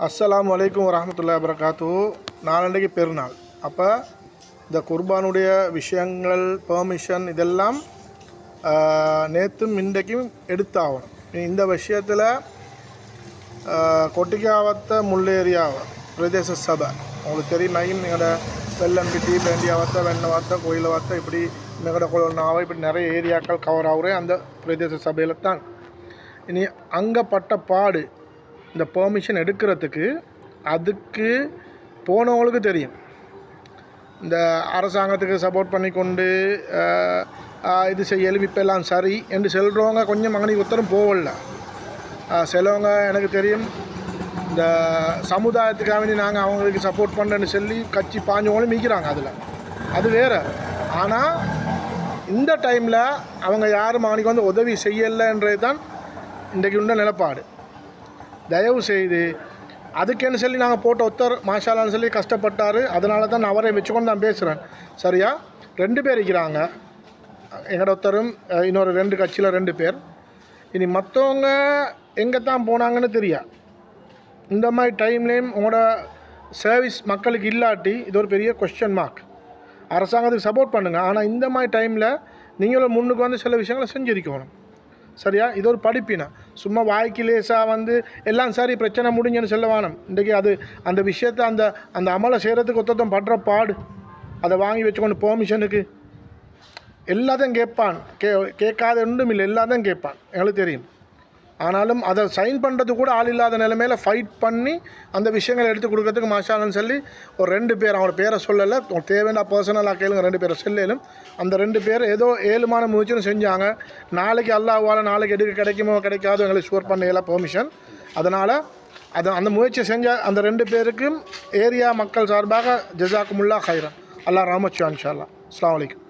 அஸ்ஸலாமு அலைக்கும் வரஹ்மத்துல்லாஹி வபரகாத்துஹு. நாளன்றைக்கு பெருநாள். அப்போ இந்த குர்பானுடைய விஷயங்கள், பெர்மிஷன் இதெல்லாம் நேற்றும் இன்றைக்கும் எடுத்தாகணும். இந்த விஷயத்தில் கொட்டிக்காவத்த முள்ளேரியாவை பிரதேச சபை உங்களுக்கு தெரியும். எங்களோட வெள்ளம்பிட்டி, பேண்டியாவத்த, வெண்ணவாத்த, கோயிலவாத்த, இப்படி எங்களோட கொலனாவை இப்படி நிறைய ஏரியாக்கள் கவர் ஆகுறேன் அந்த பிரதேச சபையில் தான். இனி அங்கே பட்ட பாடு இந்த பெர்மிஷன் எடுக்கிறதுக்கு அதுக்கு போனவங்களுக்கு தெரியும். இந்த அரசாங்கத்துக்கு சப்போர்ட் பண்ணி கொண்டு இது செய்யலும் இப்போ எல்லாம் சரி என்று சொல்கிறவங்க கொஞ்சம் மகனிக்கு உத்தரம் போகல. சிலவங்க எனக்கு தெரியும் இந்த சமுதாயத்துக்காக வேண்டி நாங்கள் அவங்களுக்கு சப்போர்ட் பண்ணுறேன்னு சொல்லி கட்சி பாஞ்சவங்களும் மீக்கிறாங்க. அதில் அது வேறு. ஆனால் இந்த டைமில் அவங்க யாரும் அவனுக்கு வந்து உதவி செய்யலைன்றது தான் இன்றைக்கு உள்ள நிலப்பாடு. தயவு செய்து அதுக்கேன்னு சொல்லி நாங்கள் போட்ட ஒருத்தர் மாஷாலான்னு சொல்லி கஷ்டப்பட்டார். அதனால தான் நான் அவரை வச்சுக்கொண்டு நான் பேசுகிறேன். சரியா? 2 பேர் இருக்கிறாங்க. எங்களோட ஒருத்தரும் இன்னொரு 2 கட்சியில் 2 பேர். இனி மற்றவங்க எங்கே தான் போனாங்கன்னு தெரியா. இந்த மாதிரி டைம்லேயும் உங்களோட சர்வீஸ் மக்களுக்கு இல்லாட்டி இது ஒரு பெரிய கொஸ்டின் மார்க். அரசாங்கத்துக்கு சப்போர்ட் பண்ணுங்கள். ஆனால் இந்த மாதிரி டைமில் நீங்களும் முன்னுக்கு வந்து சில விஷயங்களை செஞ்சிருக்கணும். சரியா? இது ஒரு படிப்பினா சும்மா வாய்க்கு லேசாக வந்து எல்லாம் சரி பிரச்சனை முடிஞ்சுன்னு சொல்ல வேணும். இன்றைக்கி அது அந்த விஷயத்தை அந்த அமலை செய்கிறதுக்கு ஒருத்தம் படுற பாடு அதை வாங்கி வச்சுக்கொண்டு பெர்மிஷனுக்கு எல்லாத்தையும் கேட்பான். கேட்காத ஒன்றும் இல்லை, எல்லாத்தையும் கேட்பான். எங்களுக்கு தெரியும். ஆனாலும் அதை சைன் பண்ணுறது கூட ஆள் இல்லாத நிலைமையில் ஃபைட் பண்ணி அந்த விஷயங்களை எடுத்து கொடுக்கறதுக்கு மாஷாலன்னு சொல்லி ஒரு 2 பேர், அவங்களோட பேரை சொல்லலை, தேவையான பர்சனலாக கேளுங்க, 2 பேரை சொல்லும். அந்த 2 பேர் ஏதோ ஏழுமான முயற்சியும் செஞ்சாங்க. நாளைக்கு அல்லாஹ்வால நாளைக்கு எடுக்க கிடைக்குமோ கிடைக்காதோ எங்களுக்கு ஷூர் பண்ணல பெர்மிஷன். அதனால் அந்த முயற்சி செஞ்ச அந்த 2 பேருக்கும் ஏரியா மக்கள் சார்பாக ஜஸாக்குமுல்லாஹ் ஹைரன். அல்லாஹ் ரஹ்மத் செய்வான் இன்ஷா அல்லாஹ். அஸ்ஸலாமு அலைக்கும்.